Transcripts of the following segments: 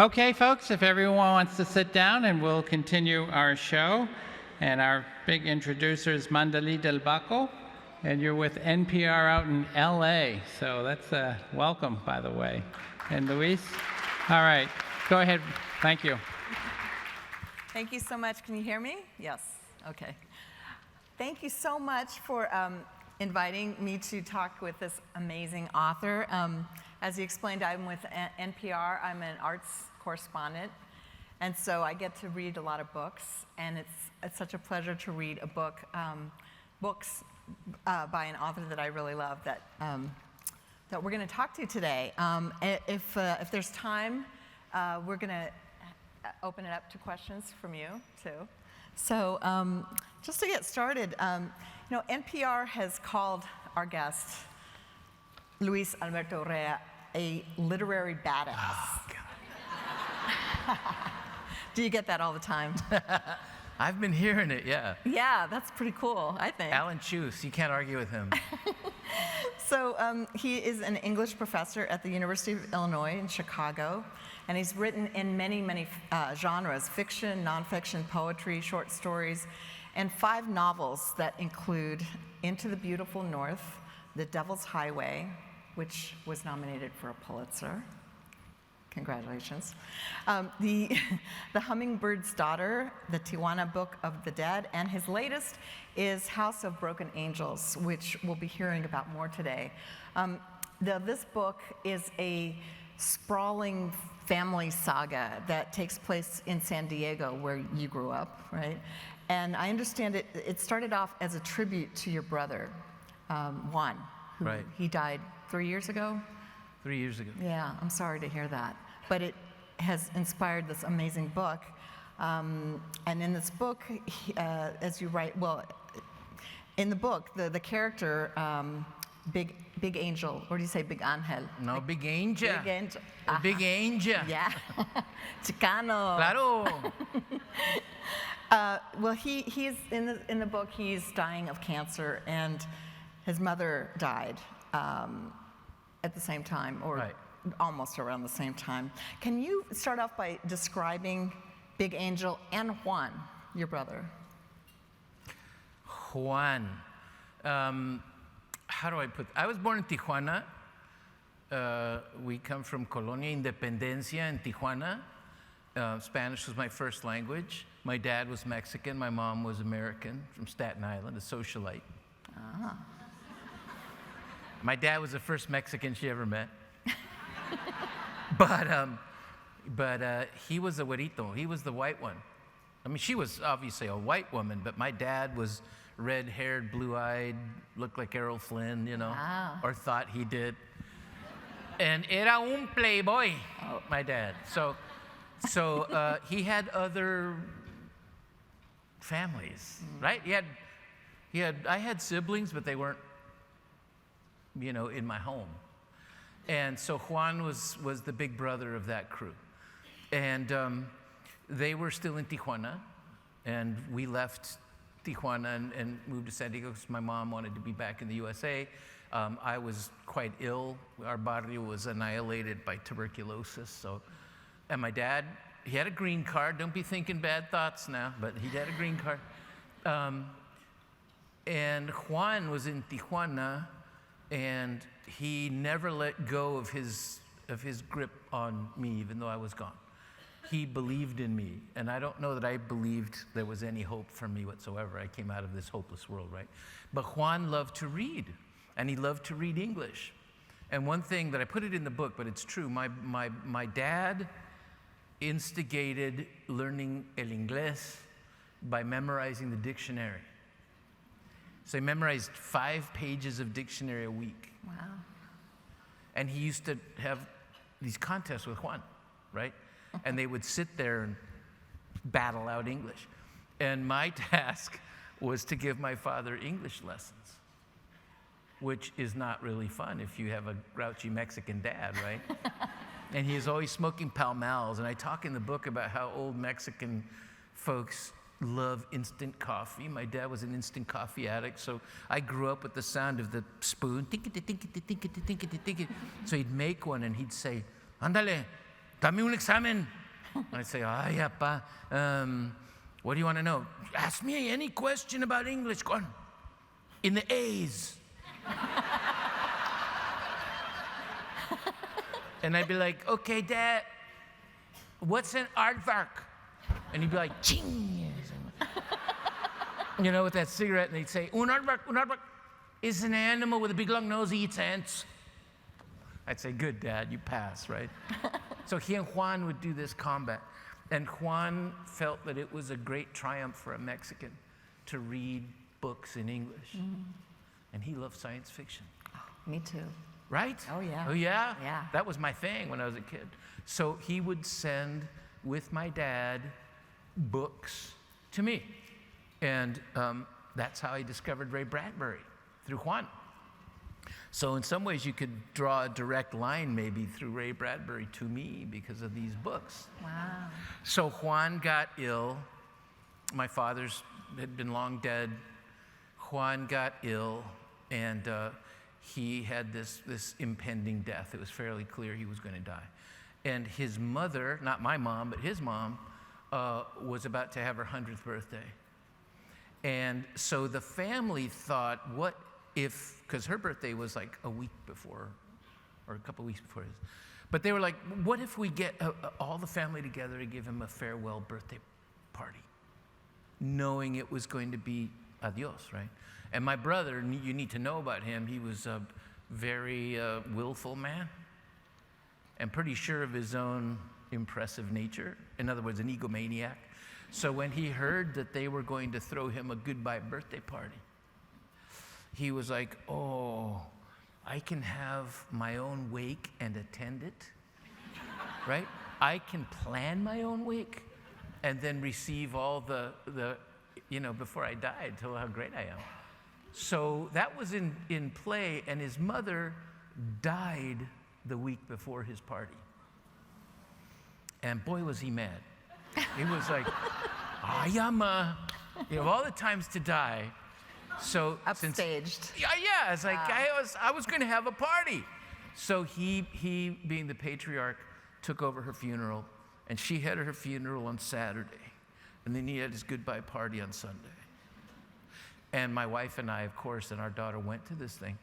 Okay, folks, if everyone wants to sit down, and we'll continue our show. And our big introducer is Mandali Del Baco, and you're with NPR out in LA. So that's a welcome, by the way. And Luis? All right, go ahead. Thank you. Thank you so much. Can you hear me? Yes. Okay. Thank you so much for inviting me to talk with this amazing author. As he explained, I'm with NPR. I'm an arts correspondent, and so I get to read a lot of books, and it's such a pleasure to read a books by an author that I really love that we're going to talk to today. If there's time, we're going to open it up to questions from you too. So just to get started, NPR has called our guest, Luis Alberto Urrea, a literary badass. Oh, God. Do you get that all the time? I've been hearing it, yeah. Yeah, that's pretty cool, I think. Alan Chuse, you can't argue with him. So he is an English professor at the University of Illinois in Chicago, and he's written in many, many genres: fiction, nonfiction, poetry, short stories, and 5 novels that include Into the Beautiful North, The Devil's Highway, which was nominated for a Pulitzer. Congratulations. The Hummingbird's Daughter, The Tijuana Book of the Dead, and his latest is House of Broken Angels, which we'll be hearing about more today. This book is a sprawling family saga that takes place in San Diego, where you grew up, right? And I understand it started off as a tribute to your brother, Juan, who Right. he died 3 years ago. 3 years ago. Yeah, I'm sorry to hear that. But it has inspired this amazing book. And in this book, as you write, well, in the book, the character, Big Angel, or do you say Big Angel? No, Big Angel. Big Angel. Big Angel. Yeah. Chicano. Claro. Well, he's in the book, he's dying of cancer, and his mother died at the same time, or Right. almost around the same time. Can you start off by describing Big Angel and Juan, your brother? Juan. How do I put I was born in Tijuana. We come from Colonia Independencia in Tijuana. Spanish was my first language. My dad was Mexican. My mom was American, from Staten Island, a socialite. Ah. My dad was the first Mexican she ever met. But he was a güerito. He was the white one. I mean, she was obviously a white woman, but my dad was red-haired, blue-eyed, looked like Errol Flynn, Wow. or thought he did. And era un playboy, my dad. So he had other families, right? I had siblings, but they weren't, in my home. And so Juan was the big brother of that crew. And they were still in Tijuana, and we left Tijuana and moved to San Diego because my mom wanted to be back in the USA. I was quite ill. Our barrio was annihilated by tuberculosis. And my dad, he had a green card. Don't be thinking bad thoughts now, but he had a green card. And Juan was in Tijuana, and he never let go of his grip on me, even though I was gone. He believed in me, and I don't know that I believed there was any hope for me whatsoever. I came out of this hopeless world, right? But Juan loved to read, and he loved to read English. And one thing that I put it in the book, but it's true, my dad instigated learning el inglés by memorizing the dictionary. So he memorized 5 pages of dictionary a week. Wow. And he used to have these contests with Juan, right? And they would sit there and battle out English. And my task was to give my father English lessons, which is not really fun if you have a grouchy Mexican dad, right? And he is always smoking Pall Malls. And I talk in the book about how old Mexican folks love instant coffee. My dad was an instant coffee addict, so I grew up with the sound of the spoon. So he'd make one and he'd say, "Ándale, Dame un examen. And I'd say, ay, apa, what do you want to know? Ask me any question about English. Go on. In the A's. And I'd be like, okay, Dad, what's an aardvark? And he'd be like, ching. You know, with that cigarette, and they'd say, un aardvark is an animal with a big long nose, he eats ants. I'd say, good, Dad, you pass, right? So he and Juan would do this combat. And Juan felt that it was a great triumph for a Mexican to read books in English. And he loved science fiction. Oh, me too. Right? Oh, yeah. Oh, yeah? Yeah. That was my thing when I was a kid. So he would send, with my dad, books to me. And that's how I discovered Ray Bradbury, through Juan. So in some ways, you could draw a direct line maybe through Ray Bradbury to me because of these books. Wow. So Juan got ill. My father's had been long dead. Juan got ill, and he had this impending death. It was fairly clear he was going to die. And his mother, not my mom, but his mom, was about to have her 100th birthday. And so the family thought, what if, because her birthday was like a week before, or a couple weeks before his. But they were like, what if we get all the family together to give him a farewell birthday party, knowing it was going to be adios, right? And my brother, you need to know about him, he was a very willful man and pretty sure of his own impressive nature. In other words, an egomaniac. So when he heard that they were going to throw him a goodbye birthday party, he was like, oh, I can have my own wake and attend it, right? I can plan my own wake and then receive all the before I died, tell how great I am. So that was in play, and his mother died the week before his party. And boy, was he mad. He was like, I am, of all the times to die. So Upstaged. Yeah, it's like I was going to have a party. So he, being the patriarch, took over her funeral, and she had her funeral on Saturday, and then he had his goodbye party on Sunday. And my wife and I, of course, and our daughter went to this thing,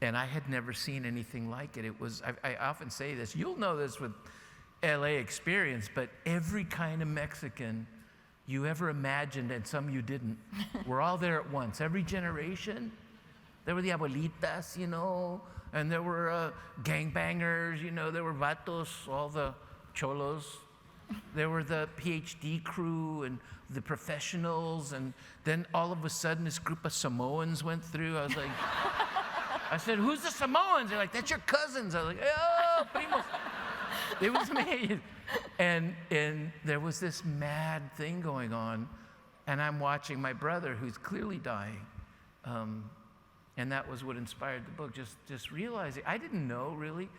and I had never seen anything like it. It was, I often say this, you'll know this with LA experience, but every kind of Mexican you ever imagined, and some you didn't, were all there at once. Every generation. There were the abuelitas, and there were gangbangers, there were vatos, all the cholos. There were the PhD crew and the professionals, and then all of a sudden this group of Samoans went through. I was like, I said, who's the Samoans? They're like, that's your cousins. I was like, oh, primos. It was me. And there was this mad thing going on, and I'm watching my brother, who's clearly dying, and that was what inspired the book, just realizing, I didn't know really,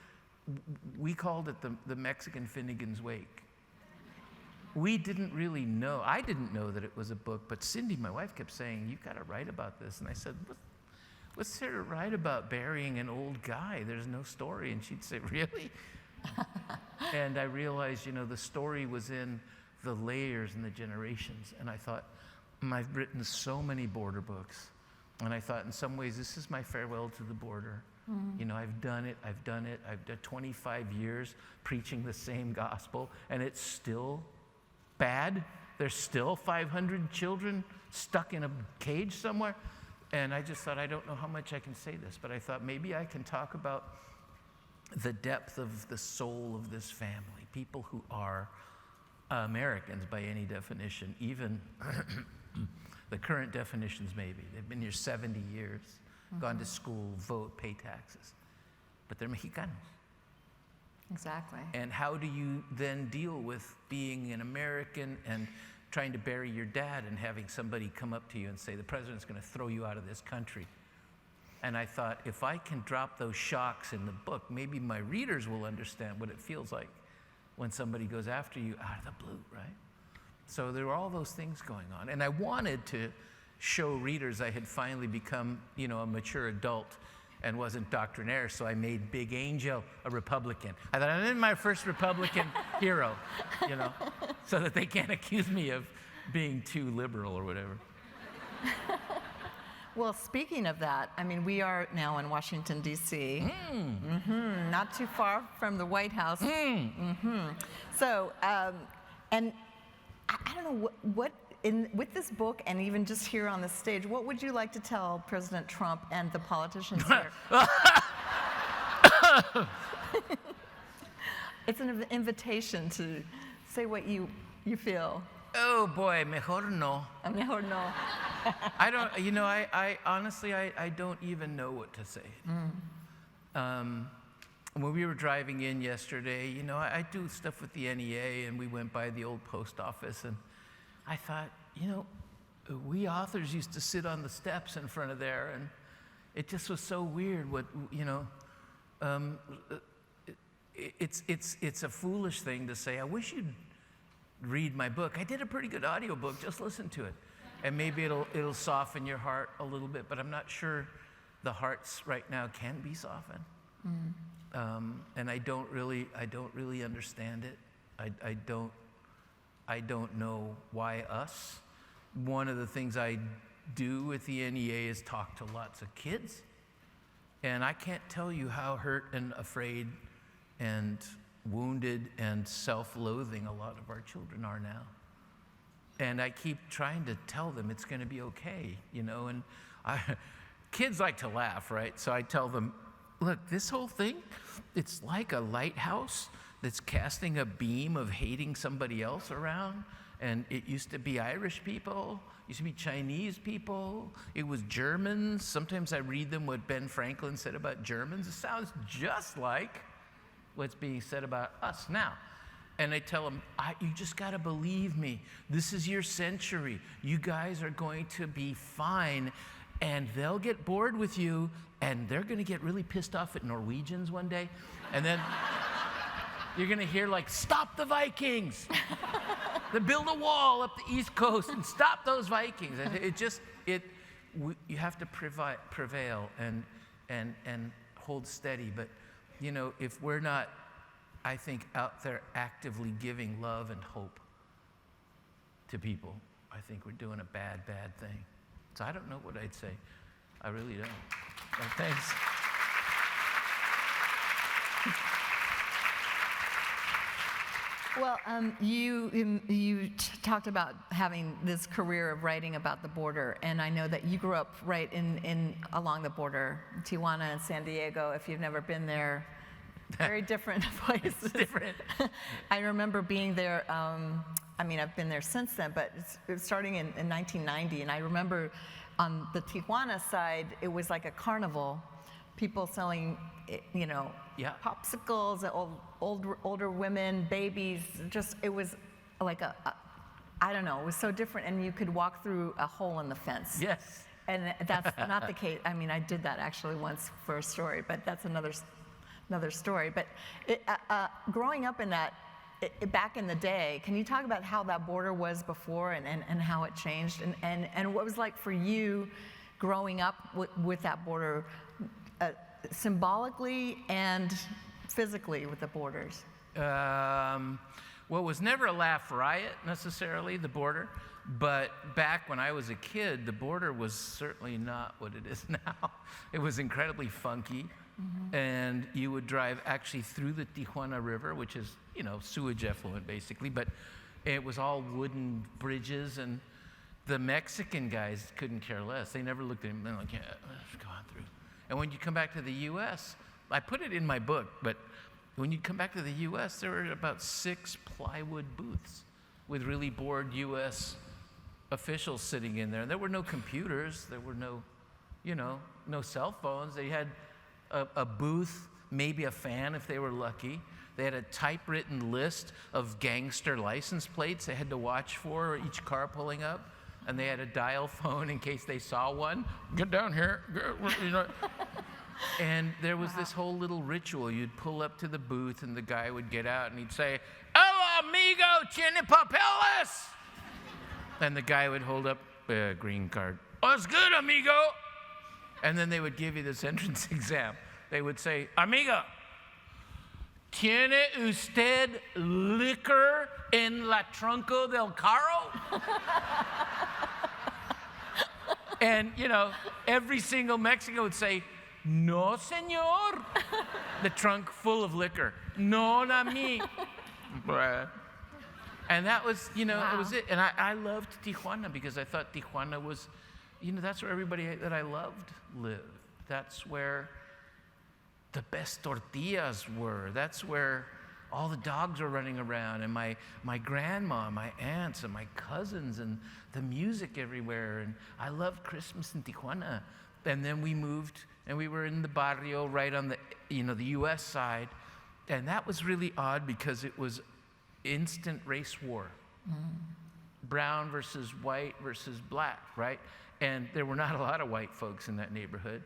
we called it the Mexican Finnegan's Wake. We didn't really know, I didn't know that it was a book, but Cindy, my wife, kept saying, you gotta write about this, and I said, what's there to write about burying an old guy? There's no story, and she'd say, really? And I realized, the story was in the layers and the generations. And I thought, I've written so many border books. And I thought, in some ways, this is my farewell to the border. Mm-hmm. I've done it. I've done 25 years preaching the same gospel, and it's still bad. There's still 500 children stuck in a cage somewhere. And I just thought, I don't know how much I can say this, but I thought maybe I can talk about the depth of the soul of this family, people who are Americans by any definition, even the current definitions maybe. They've been here 70 years, gone to school, vote, pay taxes, but they're Mexicanos. Exactly. And how do you then deal with being an American and trying to bury your dad and having somebody come up to you and say, the president's going to throw you out of this country? And I thought, if I can drop those shocks in the book, maybe my readers will understand what it feels like when somebody goes after you out of the blue, right? So there were all those things going on. And I wanted to show readers I had finally become, a mature adult and wasn't doctrinaire, so I made Big Angel a Republican. I thought, I'm in my first Republican hero, you know, so that they can't accuse me of being too liberal or whatever. Well, speaking of that, I mean, we are now in Washington, D.C. Not too far from the White House. So, and I don't know what with this book and even just here on the stage, what would you like to tell President Trump and the politicians here? It's an invitation to say what you feel. Oh boy, mejor no. Mejor no. I don't, you know, I honestly, I don't even know what to say. When we were driving in yesterday, you know, I do stuff with the NEA, and we went by the old post office, and I thought, you know, we authors used to sit on the steps in front of there, and it just was so weird what, you know, it's a foolish thing to say, I wish you'd read my book. I did a pretty good audiobook, just listen to it. And maybe it'll soften your heart a little bit, but I'm not sure the hearts right now can be softened. And I don't really understand it. I don't know why us. One of the things I do with the NEA is talk to lots of kids. And I can't tell you how hurt and afraid and wounded and self-loathing a lot of our children are now. And I keep trying to tell them it's going to be okay, you know, and kids like to laugh, right? So I tell them, look, this whole thing, it's like a lighthouse that's casting a beam of hating somebody else around. And it used to be Irish people, used to be Chinese people, it was Germans. Sometimes I read them what Ben Franklin said about Germans. It sounds just like what's being said about us now. And I tell them, you just got to believe me. This is your century. You guys are going to be fine. And they'll get bored with you, and they're going to get really pissed off at Norwegians one day. And then you're going to hear, like, stop the Vikings. They build a wall up the East Coast and stop those Vikings. And you have to prevail and hold steady. But, you know, if we're not, I think, out there actively giving love and hope to people, I think we're doing a bad, bad thing. So I don't know what I'd say. I really don't. Well, thanks. Well, you talked about having this career of writing about the border, and I know that you grew up right in along the border, Tijuana and San Diego. If you've never been there, very different places. It's different. I remember being there. I mean, I've been there since then, but it's starting in 1990, and I remember on the Tijuana side, it was like a carnival. People selling, you know, popsicles, older women, babies. Just, it was like I don't know, it was so different, and you could walk through a hole in the fence. Yes. And that's not the case. I mean, I did that actually once for a story, but that's another story. But growing up in that, back in the day, can you talk about how that border was before and how it changed, and what it was like for you growing up with that border, symbolically and physically with the borders? Well, it was never a laugh riot necessarily, the border, but back when I was a kid, the border was certainly not what it is now. It was incredibly funky. And you would drive actually through the Tijuana River, which is, you know, sewage effluent basically, but it was all wooden bridges, and the Mexican guys couldn't care less. They never looked at him. They're like, yeah, let's go on through. And when you come back to the U.S., I put it in my book, but when you come back to the U.S., there were about 6 plywood booths with really bored U.S. officials sitting in there. And there were no computers. There were no, you know, no cell phones. They had a booth, maybe a fan if they were lucky. They had a typewritten list of gangster license plates they had to watch for each car pulling up. And they had a dial phone in case they saw one. Get down here. You know. And there was this whole little ritual. You'd pull up to the booth, and the guy would get out, and he'd say, "Hola, amigo, tiene papeles?" And the guy would hold up a green card. "Oh, it's good, amigo." And then they would give you this entrance exam. They would say, amiga, ¿tiene usted liquor en la trunco del carro? And, you know, every single Mexican would say, no, señor. The trunk full of liquor. No, not me. And that was, you know, it was it. And I loved Tijuana because I thought Tijuana was, you know, that's where everybody that I loved lived. That's where the best tortillas were. That's where all the dogs were running around, and my grandma, my aunts, and my cousins, and the music everywhere. And I loved Christmas in Tijuana. And then we moved, and we were in the barrio right on the, you know, the U.S. side. And that was really odd because it was instant race war. Brown versus white versus black, right? And there were not a lot of white folks in that neighborhood.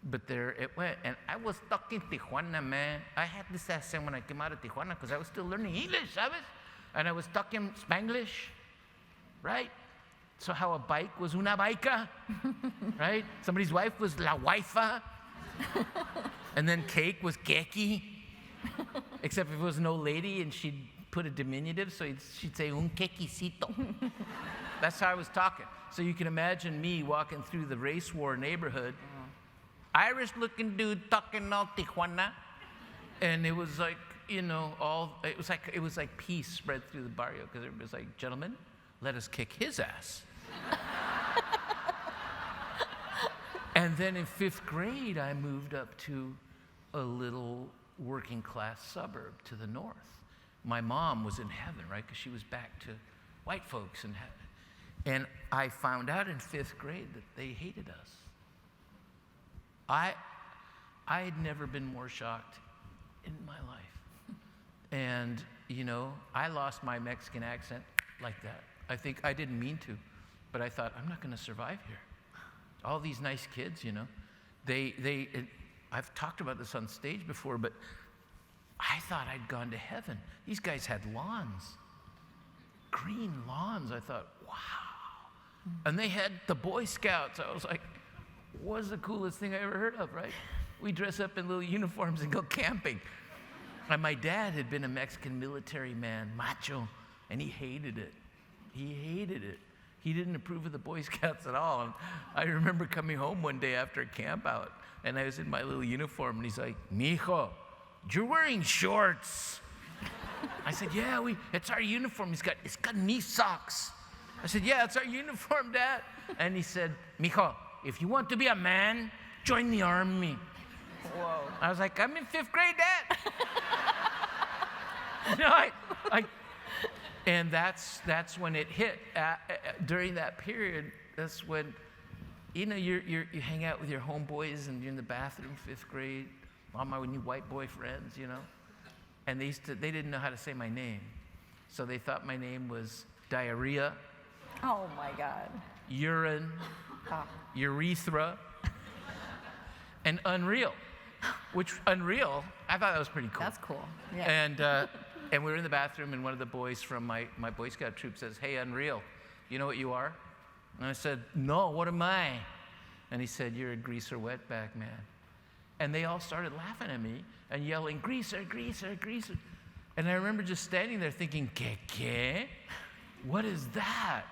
But there it went. And I was stuck in Tijuana, man. I had this accent when I came out of Tijuana because I was still learning English, ¿sabes? And I was stuck in Spanglish, right? So how a bike was una bica, right? Somebody's wife was la waifa. And then cake was keki. Except if it was an old lady and she'd put a diminutive, so she'd say un quequicito. That's how I was talking. So you can imagine me walking through the race war neighborhood, Irish-looking dude talking all Tijuana, and it was like, you know, it was like peace spread through the barrio because everybody was like, gentlemen, let us kick his ass. And then in 5th grade, I moved up to a little working class suburb to the north. My mom was in heaven, right? Because she was back to white folks in heaven. And I found out in 5th grade that they hated us. I had never been more shocked in my life. And, you know, I lost my Mexican accent like that. I think I didn't mean to, but I thought, I'm not going to survive here. All these nice kids, you know, I've talked about this on stage before, but I thought I'd gone to heaven. These guys had lawns, green lawns. I thought, wow. And they had the Boy Scouts. I was like, what's the coolest thing I ever heard of, right? We dress up in little uniforms and go camping. And my dad had been a Mexican military man, macho, and he hated it. He hated it. He didn't approve of the Boy Scouts at all. And I remember coming home one day after a camp out, and I was in my little uniform, and he's like, mijo, you're wearing shorts. I said, yeah, it's our uniform. It's got knee socks. I said, yeah, it's our uniform, Dad. And he said, mijo, if you want to be a man, join the army. Whoa. I was like, I'm in 5th grade, Dad. You know, and that's when it hit. During that period, that's when, you know, you hang out with your homeboys and you're in the bathroom, 5th grade, all my new white boy friends, you know, and they didn't know how to say my name, so they thought my name was diarrhea. Oh my God. Urine, urethra, and unreal. Which unreal, I thought that was pretty cool. That's cool. Yeah. And we were in the bathroom, and one of the boys from my Boy Scout troop says, hey, Unreal, you know what you are? And I said, no, what am I? And he said, you're a greaser wetback man. And they all started laughing at me and yelling, greaser, greaser, greaser. And I remember just standing there thinking, ¿qué? What is that?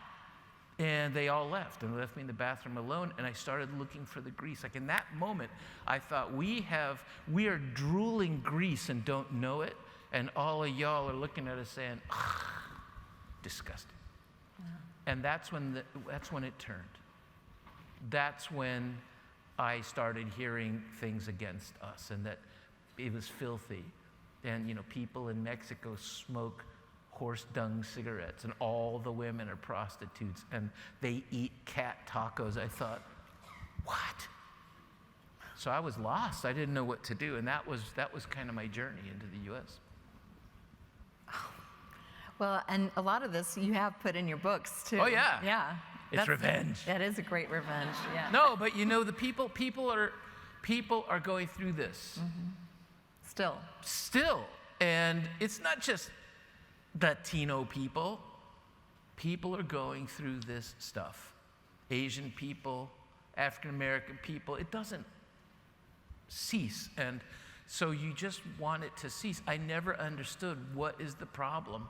And they all left and left me in the bathroom alone, and I started looking for the grease. Like in that moment, I thought, we are drooling grease and don't know it, and all of y'all are looking at us saying, disgusting. Yeah. And that's when it turned. That's when I started hearing things against us, and that it was filthy. And you know, people in Mexico smoke horse dung cigarettes, and all the women are prostitutes, and they eat cat tacos. I thought, what? So I was lost. I didn't know what to do, and that was kind of my journey into the U.S. Well, and a lot of this you have put in your books too. Oh yeah. Yeah. It's revenge. That is a great revenge. Yeah. No, but you know, the people are going through this. Mm-hmm. Still, and it's not just Latino people. People are going through this stuff. Asian people, African American people. It doesn't cease. And so you just want it to cease. I never understood what is the problem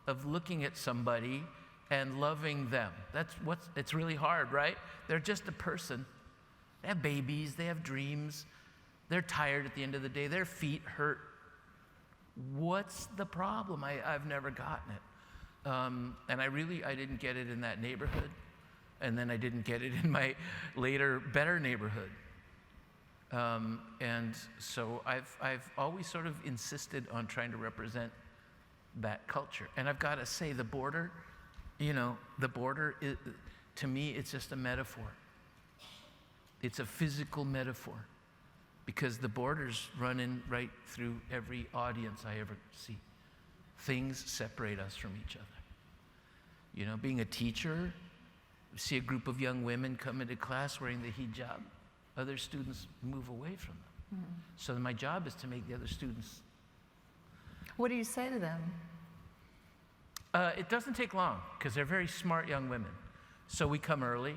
of looking at somebody and loving them. It's really hard, right? They're just a person. They have babies, they have dreams, they're tired at the end of the day, their feet hurt. What's the problem? I've never gotten it. And I didn't get it in that neighborhood. And then I didn't get it in my later, better neighborhood. And so I've always sort of insisted on trying to represent that culture. And I've got to say, the border, the border, to me, it's just a metaphor. It's a physical metaphor, because the border's running right through every audience I ever see. Things separate us from each other. Being a teacher, you see a group of young women come into class wearing the hijab, other students move away from them. Mm-hmm. So my job is to make the other students. What do you say to them? It doesn't take long, because they're very smart young women. So we come early,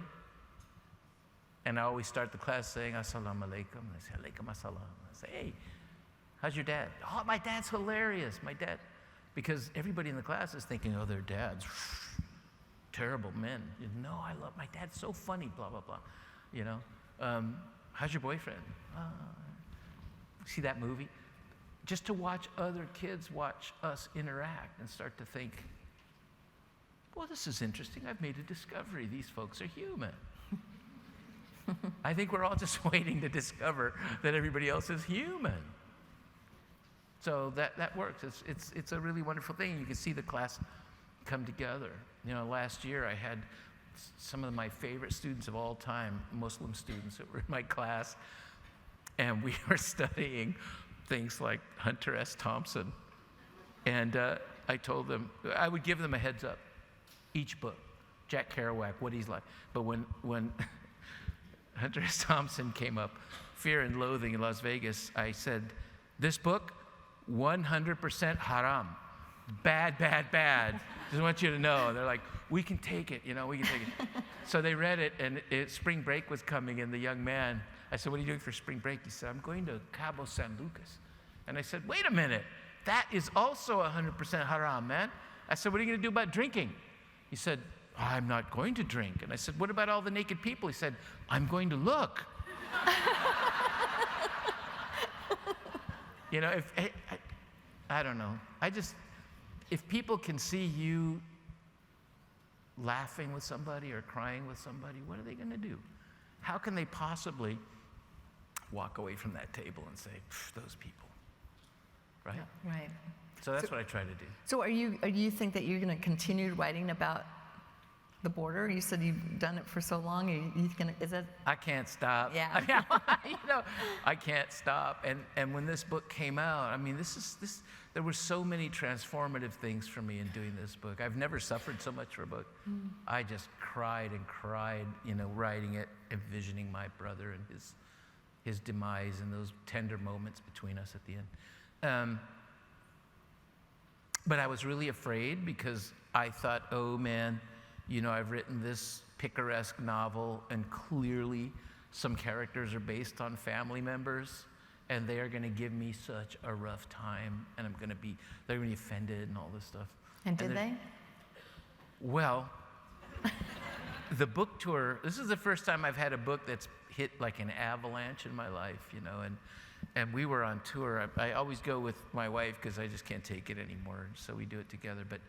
and I always start the class saying, Assalamu alaikum. And I say, alaikum assalam. I say, hey, how's your dad? Oh, my dad's hilarious, my dad. Because everybody in the class is thinking, oh, their dads, terrible men. No, I love my dad's so funny, blah, blah, blah. How's your boyfriend? See that movie? Just to watch other kids watch us interact and start to think, well, this is interesting. I've made a discovery. These folks are human. I think we're all just waiting to discover that everybody else is human. So that works. It's a really wonderful thing. You can see the class come together. Last year I had some of my favorite students of all time, Muslim students that were in my class, and we were studying things like Hunter S. Thompson. And I told them, I would give them a heads up, each book, Jack Kerouac, what he's like. But when Hunter S. Thompson came up, Fear and Loathing in Las Vegas, I said, this book, 100% haram. Bad, bad, bad. Just want you to know. And they're like, we can take it, we can take it. So they read it, and spring break was coming, and the young man, I said, what are you doing for spring break? He said, I'm going to Cabo San Lucas. And I said, wait a minute. That is also 100% haram, man. I said, what are you going to do about drinking? He said, I'm not going to drink. And I said, what about all the naked people? He said, I'm going to look. I don't know. If people can see you laughing with somebody or crying with somebody, what are they going to do? How can they possibly walk away from that table and say, those people, right? Yeah, right. So that's what I try to do. So do you think that you're going to continue writing about the border? You said you've done it for so long. Is that? I can't stop. Yeah. I can't stop. And when this book came out, there were so many transformative things for me in doing this book. I've never suffered so much for a book. I just cried and cried, writing it, envisioning my brother and his demise and those tender moments between us at the end. But I was really afraid, because I thought, oh man, I've written this picaresque novel, and clearly some characters are based on family members, and they are going to give me such a rough time, and they're going to be offended and all this stuff. And did they? Well, the book tour, this is the first time I've had a book that's hit like an avalanche in my life, and we were on tour. I always go with my wife because I just can't take it anymore, so we do it together. But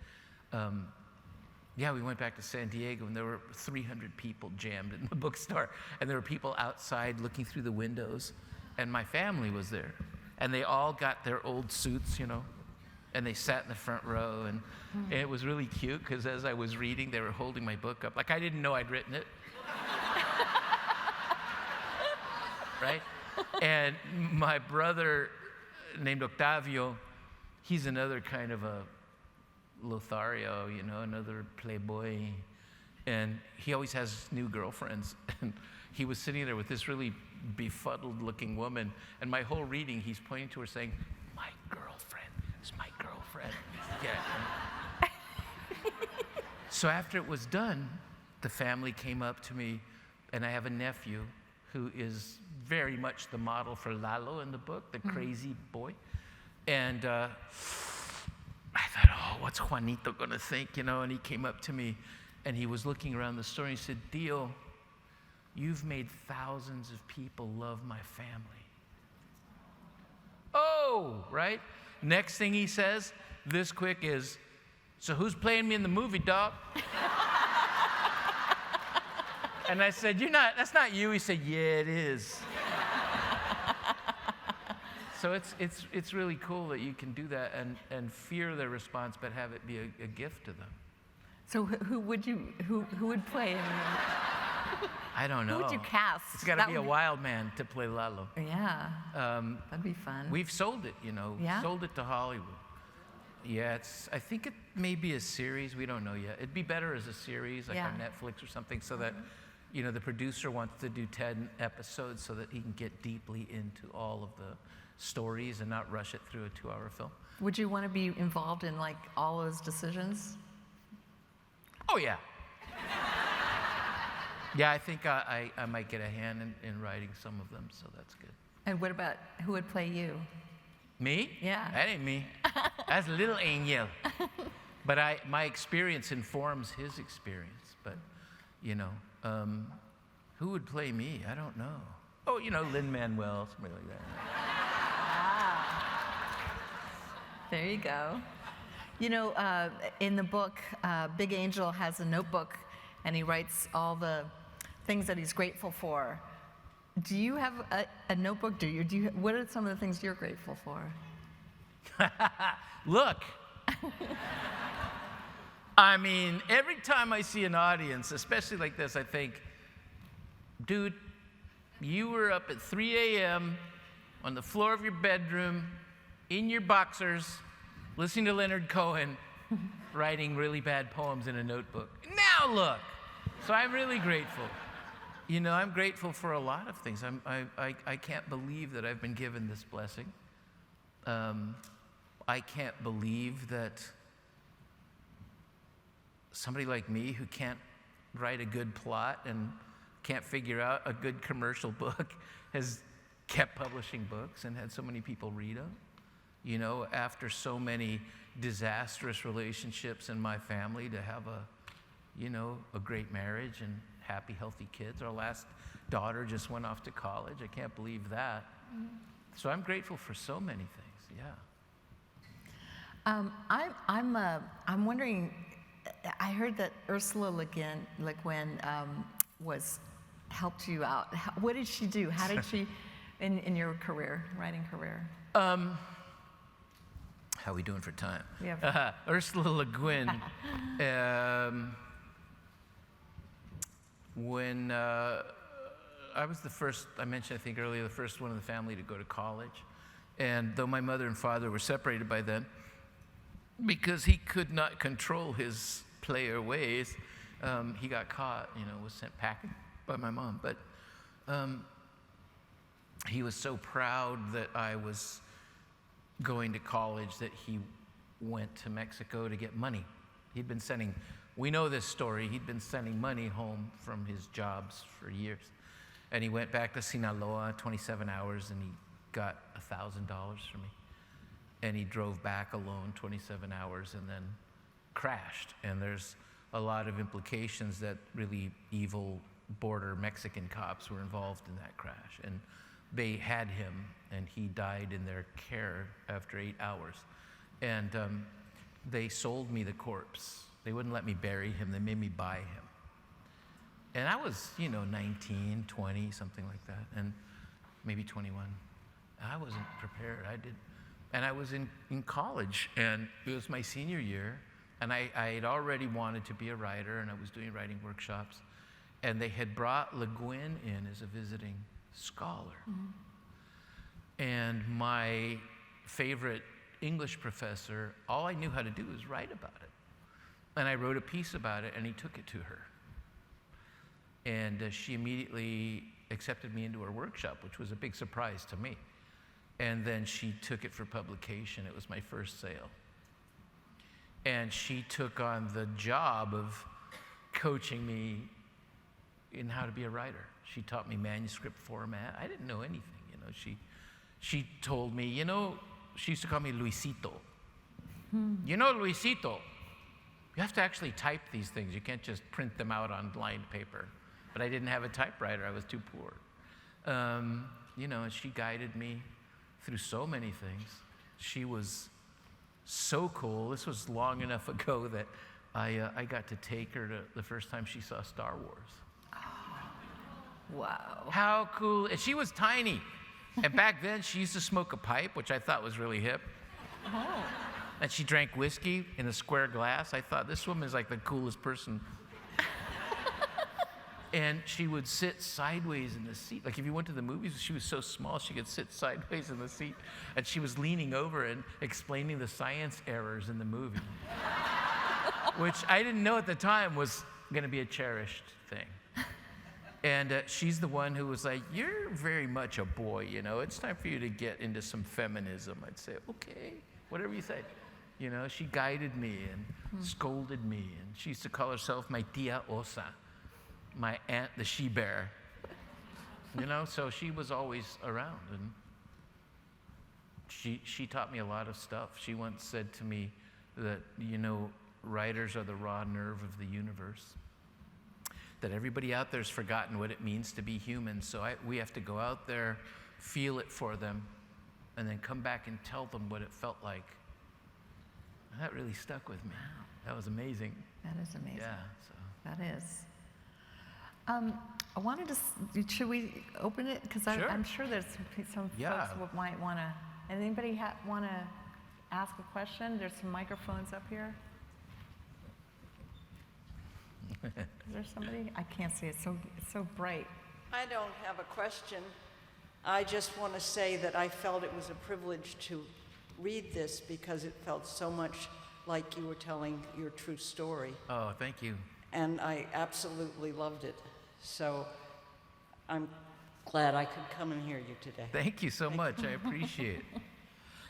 we went back to San Diego, and there were 300 people jammed in the bookstore, and there were people outside looking through the windows, and my family was there, and they all got their old suits, and they sat in the front row, and it was really cute, because as I was reading, they were holding my book up, like I didn't know I'd written it. Right? And my brother, named Octavio, he's another kind of a Lothario, another playboy. And he always has new girlfriends. And he was sitting there with this really befuddled looking woman. And my whole reading, he's pointing to her saying, my girlfriend, it's my girlfriend. Yeah. So after it was done, the family came up to me, And I have a nephew who is very much the model for Lalo in the book, the crazy boy. And I thought, oh, what's Juanito gonna think, you know? And he came up to me and he was looking around the store and he said, Dio, you've made thousands of people love my family. Oh, right? Next thing he says, this quick is, so who's playing me in the movie, dog? And I said, that's not you. He said, yeah, it is. So it's really cool that you can do that and fear their response, but have it be a gift to them. So who would play him? I don't know. Who would you cast? It's got to be a wild man to play Lalo. Yeah, that'd be fun. We've sold it, you know. Yeah? Sold it to Hollywood. Yeah, I think it may be a series. We don't know yet. It'd be better as a series, like on Netflix or something, so that, you know, the producer wants to do 10 episodes so that he can get deeply into all of the stories and not rush it through a 2-hour film. Would you want to be involved in like all those decisions? Oh, yeah. Yeah, I think I might get a hand in writing some of them, so that's good. And what about, who would play you? Me? Yeah. That ain't me. That's little Angel. But my experience informs his experience. But, you know, who would play me? I don't know. Oh, you know, Lin-Manuel, somebody like that. There you go. You know, in the book, Big Angel has a notebook, and he writes all the things that he's grateful for. Do you have a notebook? What are some of the things you're grateful for? Look. I mean, every time I see an audience, especially like this, I think, dude, you were up at 3 a.m. on the floor of your bedroom, in your boxers, listening to Leonard Cohen, writing really bad poems in a notebook. Now look. So I'm really grateful. You know, I'm grateful for a lot of things. I can't believe that I've been given this blessing. I can't believe that somebody like me who can't write a good plot and can't figure out a good commercial book has kept publishing books and had so many people read them. You know, after so many disastrous relationships in my family, to have a great marriage and happy, healthy kids. Our last daughter just went off to college. I can't believe that. So I'm grateful for so many things, yeah. I'm wondering, I heard that Ursula Gwyn helped you out. What did she do? How did she, in your career, writing career? How are we doing for time? Yeah. Ursula Gwyn, when I was the first, I mentioned I think earlier, the first one in the family to go to college. And though my mother and father were separated by then, because he could not control his player ways, he got caught, was sent packing by my mom. But he was so proud that I was going to college that he went to Mexico to get money. He'd been sending, we know this story, he'd been sending money home from his jobs for years. And he went back to Sinaloa, 27 hours, and he got $1,000 from me. And he drove back alone 27 hours and then crashed. And there's a lot of implications that really evil border Mexican cops were involved in that crash. And they had him, and he died in their care after 8 hours. And they sold me the corpse. They wouldn't let me bury him. They made me buy him. And I was, 19, 20, something like that, and maybe 21. I wasn't prepared. And I was in college, and it was my senior year, and I had already wanted to be a writer, and I was doing writing workshops, and they had brought Le Guin in as a visiting scholar. Mm-hmm. And my favorite English professor, all I knew how to do was write about it. And I wrote a piece about it, and he took it to her. And she immediately accepted me into her workshop, which was a big surprise to me. And then she took it for publication. It was my first sale. And she took on the job of coaching me in how to be a writer. She taught me manuscript format. I didn't know anything, you know. She told me, you know, she used to call me Luisito. You know, Luisito, you have to actually type these things. You can't just print them out on lined paper. But I didn't have a typewriter. I was too poor. You know, and she guided me through so many things. She was so cool. This was long enough ago that I got to take her to the first time she saw Star Wars. Wow. How cool. And she was tiny. And back then, she used to smoke a pipe, which I thought was really hip. Oh. And she drank whiskey in a square glass. I thought, this woman is like the coolest person. And she would sit sideways in the seat. Like if you went to the movies, she was so small, she could sit sideways in the seat. And she was leaning over and explaining the science errors in the movie. Which I didn't know at the time was going to be a cherished thing. And she's the one who was like, you're very much a boy, you know. It's time for you to get into some feminism. I'd say, okay, whatever you say. You know, she guided me and scolded me. And she used to call herself my tia Osa, my aunt, the she-bear. You know, so she was always around. And she taught me a lot of stuff. She once said to me that, you know, writers are the raw nerve of the universe. That everybody out there's forgotten what it means to be human. So we have to go out there, feel it for them, and then come back and tell them what it felt like. And that really stuck with me. Wow. That was amazing. That is amazing. Yeah. So. That is. I wanted to, should we open it? Because Sure. I'm sure there's some Yeah. folks who might want to, anybody want to ask a question? There's some microphones up here. Is there somebody? I can't see it. It's so bright. I don't have a question. I just want to say that I felt it was a privilege to read this because it felt so much like you were telling your true story. Oh, thank you. And I absolutely loved it. So I'm glad I could come and hear you today. Thank you so much. I appreciate it.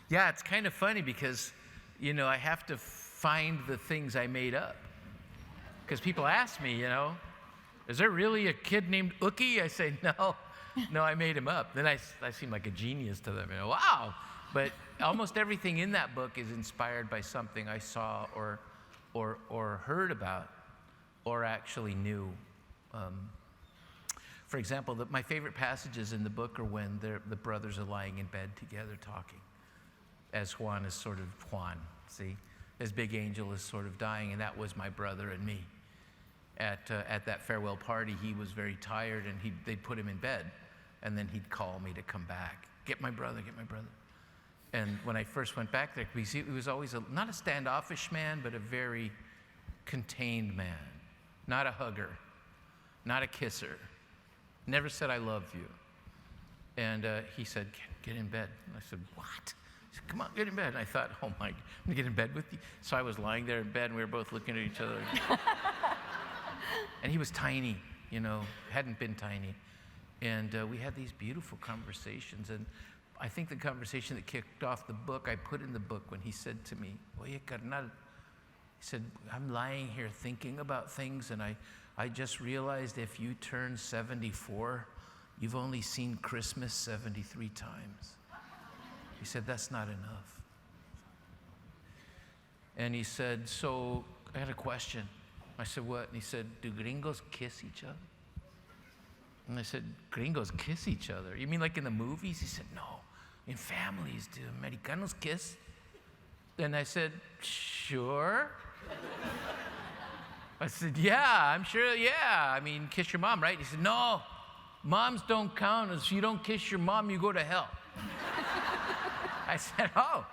Yeah, it's kind of funny because, you know, I have to find the things I made up. Because people ask me, you know, is there really a kid named Yaqui? I say, no, I made him up. Then I seem like a genius to them, you know, wow. But almost everything in that book is inspired by something I saw or heard about or actually knew. For example, my favorite passages in the book are when the brothers are lying in bed together talking, as Juan is sort of Juan, see? As Big Angel is sort of dying, and that was my brother and me. At that farewell party, he was very tired, and they'd put him in bed, and then he'd call me to come back. Get my brother, get my brother. And when I first went back there, he was always not a standoffish man, but a very contained man. Not a hugger, not a kisser. Never said, I love you. And he said, get in bed. And I said, what? He said, come on, get in bed. And I thought, oh my, I'm gonna get in bed with you? So I was lying there in bed, and we were both looking at each other. And he was tiny, you know, hadn't been tiny. And we had these beautiful conversations. And I think the conversation that kicked off the book, I put in the book when he said to me, oye, carnal, he said, I'm lying here thinking about things, and I just realized if you turn 74, you've only seen Christmas 73 times. He said, that's not enough. And he said, so I had a question. I said, what? And he said, do gringos kiss each other? And I said, gringos kiss each other? You mean like in the movies? He said, no, in families, do Americanos kiss? And I said, sure. I said, yeah, I'm sure, yeah. I mean, kiss your mom, right? He said, no, moms don't count. If you don't kiss your mom, you go to hell. I said, oh,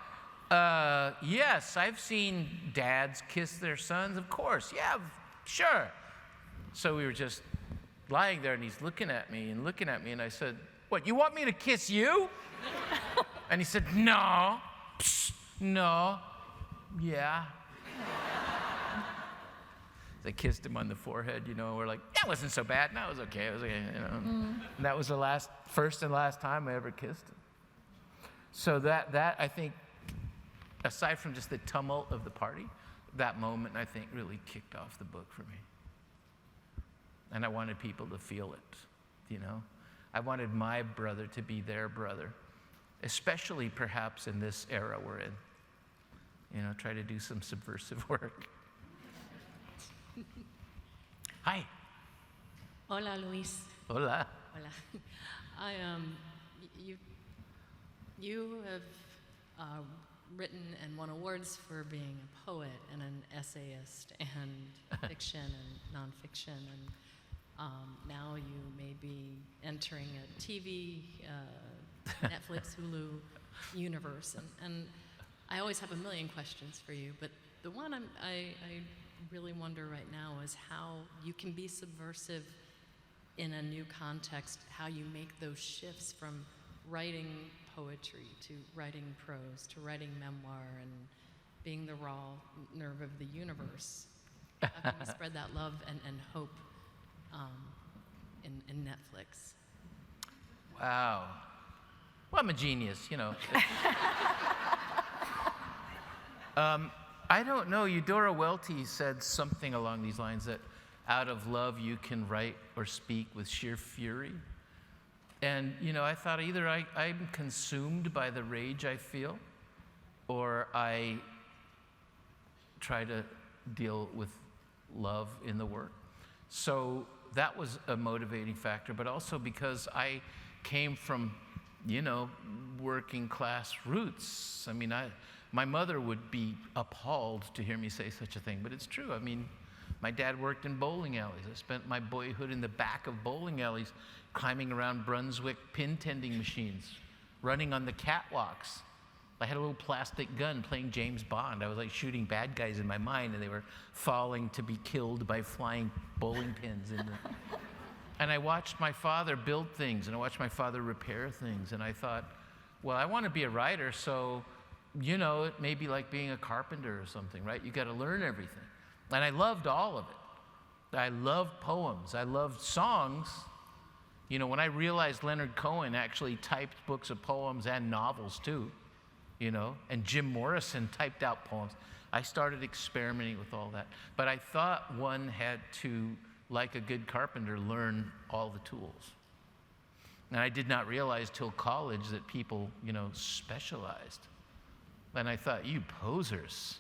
yes, I've seen dads kiss their sons. Of course, yeah, sure. So we were just lying there, and he's looking at me, and I said, what, you want me to kiss you? And he said, no, psst, no, yeah. I kissed him on the forehead, you know, we're like, that wasn't so bad. No, it was okay, you know. And that was the first and last time I ever kissed him. So that I think, aside from just the tumult of the party, that moment, I think, really kicked off the book for me. And I wanted people to feel it, you know? I wanted my brother to be their brother, especially perhaps in this era we're in. You know, try to do some subversive work. Hi. Hola, Luis. Hola. Hola. I you have written and won awards for being a poet and an essayist and fiction and nonfiction, and now you may be entering a TV, Netflix, Hulu universe, and I always have a million questions for you, but the one I really wonder right now is how you can be subversive in a new context, how you make those shifts from writing poetry to writing prose to writing memoir and being the raw nerve of the universe. How can we spread that love and hope in Netflix? Wow. Well, I'm a genius, you know. I don't know. Eudora Welty said something along these lines that out of love you can write or speak with sheer fury. And, you know, I thought either I'm consumed by the rage I feel, or I try to deal with love in the work. So that was a motivating factor, but also because I came from, you know, working class roots. I mean, my mother would be appalled to hear me say such a thing, but it's true. I mean, my dad worked in bowling alleys. I spent my boyhood in the back of bowling alleys, climbing around Brunswick pin tending machines, running on the catwalks. I had a little plastic gun playing James Bond. I was like shooting bad guys in my mind, and they were falling to be killed by flying bowling pins. And I watched my father build things, and I watched my father repair things, and I thought, well, I want to be a writer, so, you know, it may be like being a carpenter or something, right? You got to learn everything. And I loved all of it. I loved poems. I loved songs. You know, when I realized Leonard Cohen actually typed books of poems and novels too, you know, and Jim Morrison typed out poems, I started experimenting with all that. But I thought one had to, like a good carpenter, learn all the tools. And I did not realize till college that people, you know, specialized. And I thought, you posers.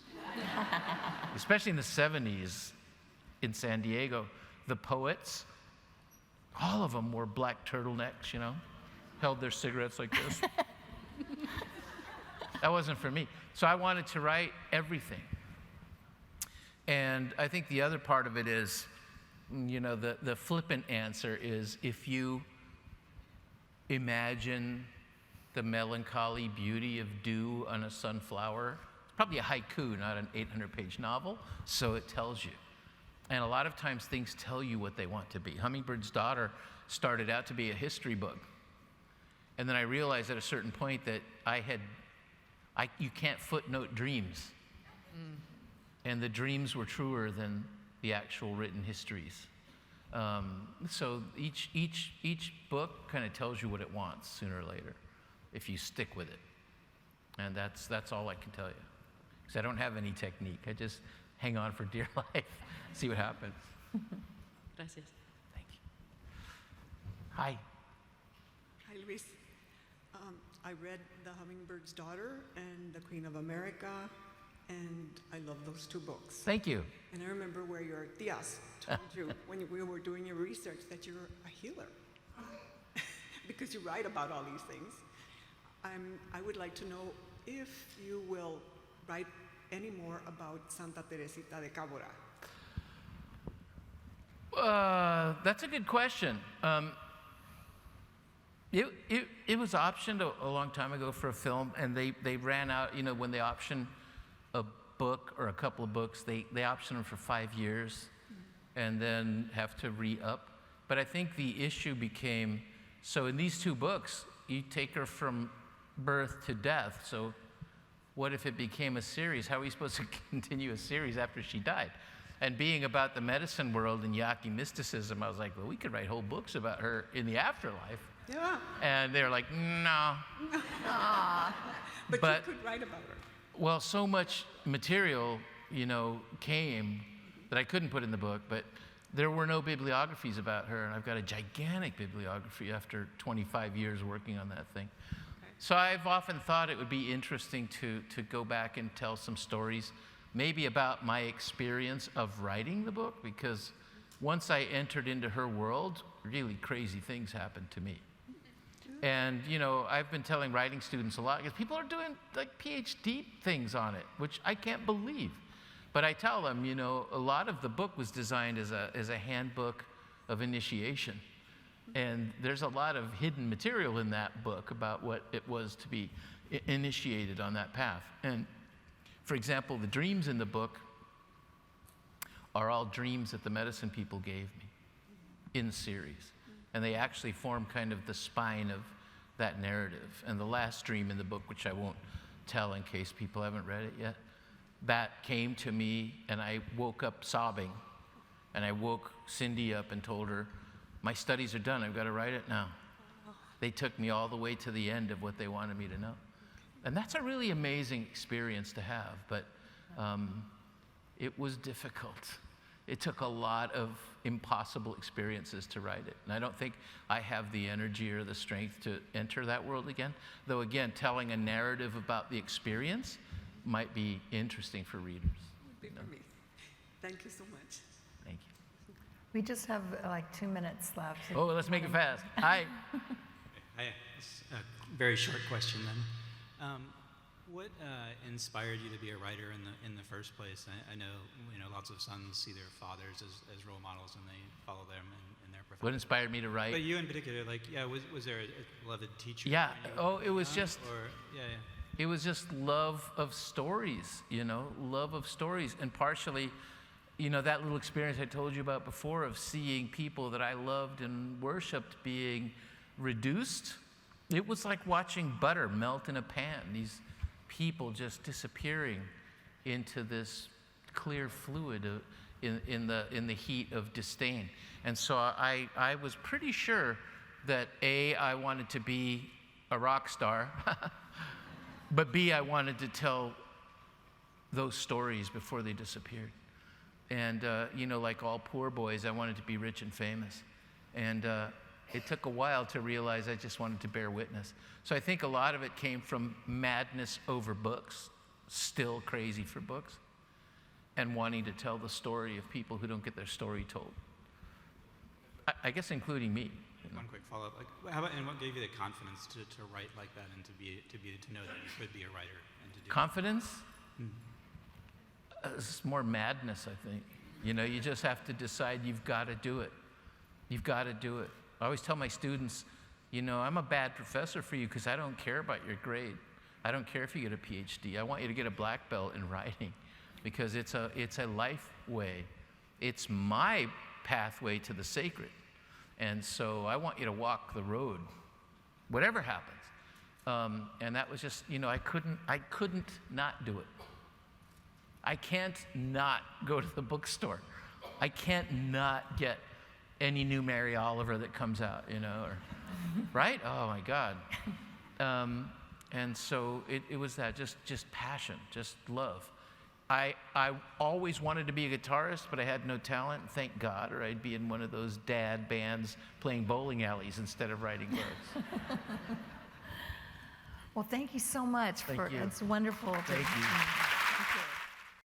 Especially in the 70s in San Diego, the poets, all of them wore black turtlenecks, you know, held their cigarettes like this. That wasn't for me. So I wanted to write everything. And I think the other part of it is, you know, the flippant answer is if you imagine the melancholy beauty of dew on a sunflower, it's probably a haiku, not an 800-page novel, so it tells you. And a lot of times things tell you what they want to be. Hummingbird's Daughter started out to be a history book. And then I realized at a certain point that you can't footnote dreams. And the dreams were truer than the actual written histories. So each book kind of tells you what it wants sooner or later, if you stick with it. And that's all I can tell you. Because I don't have any technique. I just hang on for dear life, see what happens. Gracias. Thank you. Hi. Hi, Luis. I read The Hummingbird's Daughter and The Queen of America, and I love those two books. Thank you. And I remember where your tias told you when we were doing your research that you're a healer because you write about all these things. I would like to know if you will write any more about Santa Teresita de Cabora. That's a good question. It was optioned a long time ago for a film, and they ran out, you know, when they option a book or a couple of books, they option them for 5 years and then have to re-up. But I think the issue became, so in these two books, you take her from birth to death, so what if it became a series? How are we supposed to continue a series after she died? And being about the medicine world and Yaqui mysticism, I was like, well, we could write whole books about her in the afterlife. Yeah. And they're like, no. But you could write about her. Well, so much material, you know, came that I couldn't put in the book, but there were no bibliographies about her, and I've got a gigantic bibliography after 25 years working on that thing. So I've often thought it would be interesting to go back and tell some stories, maybe about my experience of writing the book, because once I entered into her world, really crazy things happened to me. And, you know, I've been telling writing students a lot, because people are doing like PhD things on it, which I can't believe. But I tell them, you know, a lot of the book was designed as a handbook of initiation. And there's a lot of hidden material in that book about what it was to be initiated on that path. And for example, the dreams in the book are all dreams that the medicine people gave me in series. And they actually form kind of the spine of that narrative. And the last dream in the book, which I won't tell in case people haven't read it yet, that came to me and I woke up sobbing. And I woke Cindy up and told her, my studies are done, I've got to write it now. They took me all the way to the end of what they wanted me to know. And that's a really amazing experience to have, but it was difficult. It took a lot of impossible experiences to write it. And I don't think I have the energy or the strength to enter that world again. Though again, telling a narrative about the experience might be interesting for readers. Would be for me. Thank you so much. Thank you. We just have like 2 minutes left. Oh, let's make it fast. Hi. Hi. It's a very short question then. What inspired you to be a writer in the first place? I know, you know, lots of sons see their fathers as role models and they follow them in their profession. What inspired me to write? But you in particular, like, yeah, was there a beloved teacher? Yeah. when you Oh, were it was young? just. Or, yeah. It was just love of stories, you know, love of stories. And partially, you know, that little experience I told you about before of seeing people that I loved and worshiped being reduced. It was like watching butter melt in a pan, these people just disappearing into this clear fluid in the heat of disdain. And so I was pretty sure that A, I wanted to be a rock star, but B, I wanted to tell those stories before they disappeared. And, you know, like all poor boys, I wanted to be rich and famous. And it took a while to realize I just wanted to bear witness. So I think a lot of it came from madness over books, still crazy for books, and wanting to tell the story of people who don't get their story told. I guess including me. One quick follow-up. Like, how about, and what gave you the confidence to write like that and to know that you could be a writer and to do Confidence? It's more madness, I think. You know, you just have to decide you've got to do it. You've got to do it. I always tell my students, you know, I'm a bad professor for you because I don't care about your grade. I don't care if you get a PhD. I want you to get a black belt in writing because it's a life way. It's my pathway to the sacred. And so I want you to walk the road, whatever happens. And that was just, you know, I couldn't not do it. I can't not go to the bookstore. I can't not get any new Mary Oliver that comes out, you know, or, right? Oh my God. And so it was that, just passion, just love. I always wanted to be a guitarist, but I had no talent, thank God, or I'd be in one of those dad bands playing bowling alleys instead of writing books. Well, thank you so much. Thank you. It's wonderful. Thank you.